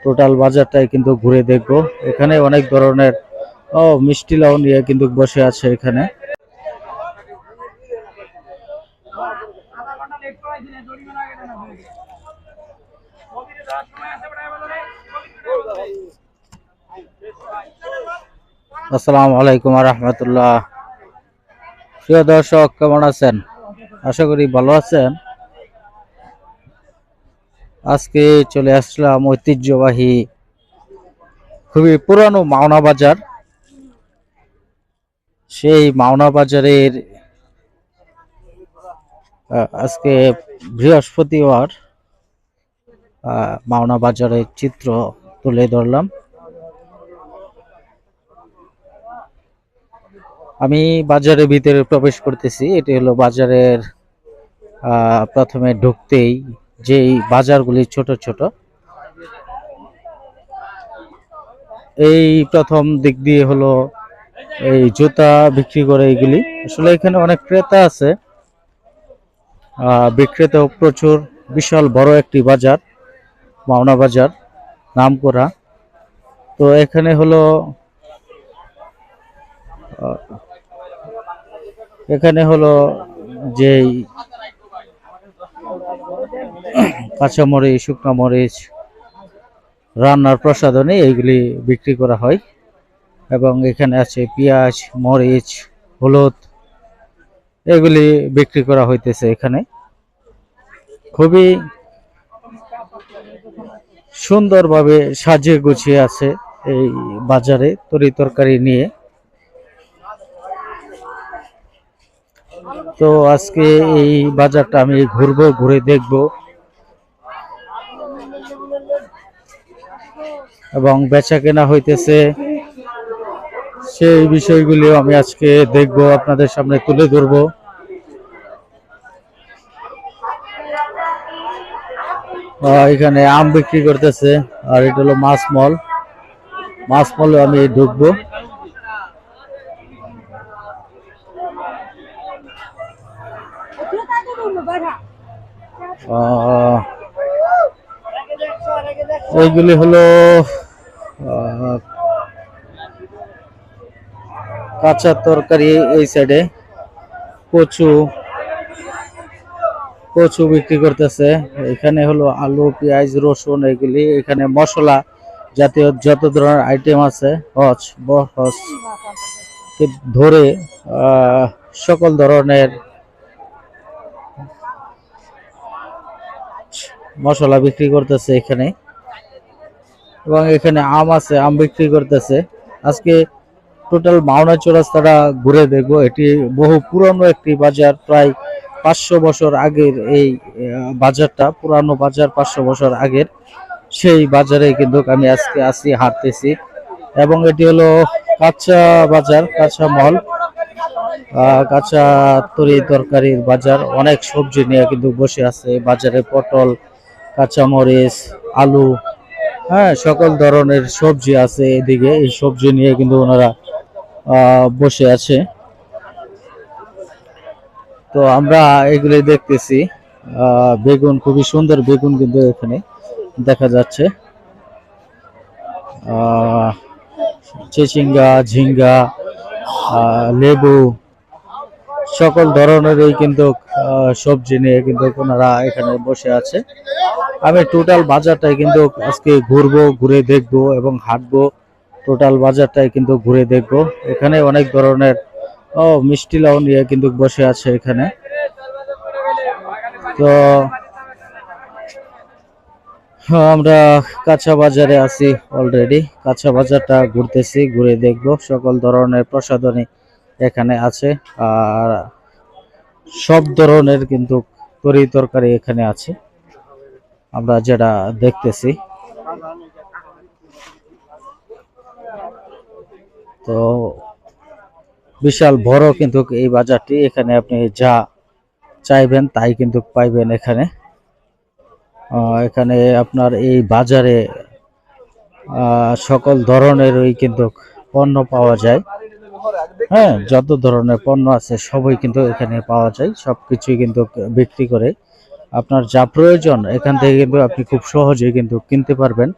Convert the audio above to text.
Total বাজারটাই কিন্তু ঘুরে দেখব। এখানে অনেক ধরনের মিষ্টি লাউ নিয়ে কিন্তু বসে আছে এখানে। আসসালামু আলাইকুম ওয়া রাহমাতুল্লাহ। প্রিয় দর্শক, কেমন আছেন? আশা করি ভালো আছেন। আজকে চলে আসলাম ঐতিহ্যবাহী খুবই পুরানো মাওনা বাজার। সেই মাওনা বাজারের আজকে বৃহস্পতিবার মাওনা বাজারের চিত্র তুলে ধরলাম। আমি বাজারের ভিতরে প্রবেশ করতেছি। এটি হলো বাজারের প্রথমে ঢুকতেই যেই বাজারগুলি ছোট ছোট, এই প্রথম দিক দিয়ে হলো এই জুতা বিক্রি করে। এইগুলি আসলে এখানে অনেক ক্রেতা আছে, বিক্রেতাও প্রচুর। বিশাল বড় একটি বাজার, মাওনা বাজার নামকরা। তো এখানে হলো যেই কাঁচামরিচ, শুকনো মরিচ, রান্নার প্রসাধনী এইগুলি বিক্রি করা হয়। এবং এখানে আছে পেঁয়াজ, মরিচ, হলুদ, এগুলি বিক্রি করা হইতেছে। এখানে খুবই সুন্দরভাবে সাজিয়ে গুছিয়ে আছে এই বাজারে তরি তরকারি নিয়ে। তো আজকে এই বাজারটা আমি ঘুরবো, ঘুরে দেখব এবং বেচা কেনা হইতেছে সেই বিষয়গুলিও আমি আজকে দেখব, আপনাদের সামনে তুলে ধরবো। এখানে আম বিক্রি করতেছে, আর এটা হলো মাছ মল। মাছ মলে আমি ঢুকবো। এইগুলি হলো কাঁচা তরকারি। এই সাইডে কচু বিক্রি করতেছে। এখানে হলো আলু, পেঁয়াজ, রসুন, এগুলি। এখানে মশলা জাতীয় যত ধরনের আইটেম আছে ধরে সকল ধরনের মশলা বিক্রি করতেছে এখানে। এবং এখানে আম আছে, আম বিক্রি করতেছে। আজকে টোটাল মাওনা চৌরাস্তাটা ঘুরে দেখবো। এটি বহু পুরানো একটি বাজার, প্রায় 500 বছর আগের এই বাজারটা, পুরানো বাজার, 500 বছর আগের। সেই বাজারে কিন্তু আমি আজকে আসি, হাঁটতেছি। এবং এটি হলো কাঁচা বাজার, কাঁচা মল, কাঁচা তরি তরকারির বাজার। অনেক সবজি নিয়ে কিন্তু বসে আছে বাজারে। পটল, কাঁচামরিচ, আলু, হ্যাঁ, সকল ধরনের সবজি আছে এদিকে। এই সবজি নিয়ে কিন্তু ওনারা বসে আছে। তো আমরা এগুলি দেখতেছি। বেগুন, খুবই সুন্দর বেগুন কিন্তু এখানে দেখা যাচ্ছে। চিচিঙ্গা, ঝিঙ্গা, লেবু, সকল ধরনের এই কিন্তু সবজি নিয়ে কিন্তু ওনারা এখানে বসে আছে। আমি টোটাল বাজারটাই কিন্তু আজকে ঘুরবো, ঘুরে দেখবো এবং হাঁটবো। টোটাল বাজারটাই কিন্তু ঘুরে দেখবো। এখানে অনেক ধরনের মিষ্টি লাউ নিয়ে কিন্তু বসে আছে এখানে। তো আমরা কাঁচা বাজারে আছি অলরেডি। কাঁচা বাজারটা ঘুরতেছি, ঘুরে দেখবো। সকল ধরনের প্রসাধনী এখানে আছে, আর সব ধরনের কিন্তু তরি তরকারি এখানে আছে আমরা যেটা দেখতেছি। তো বিশাল বড় কিন্তু এই বাজারটি। এখানে আপনি যা চাইবেন তাই কিন্তু পাইবেন এখানে। এখানে আপনার এই বাজারে সকল ধরনের ওই কিন্তু পণ্য পাওয়া যায়। হ্যাঁ, যত ধরনের পণ্য আছে সবই কিন্তু এখানে পাওয়া যায়। সবকিছুই কিন্তু বিক্রি করে। আপনার যা প্রয়োজন এখান থেকে কিন্তু আপনি খুব সহজেই কিন্তু কিনতে পারবেন।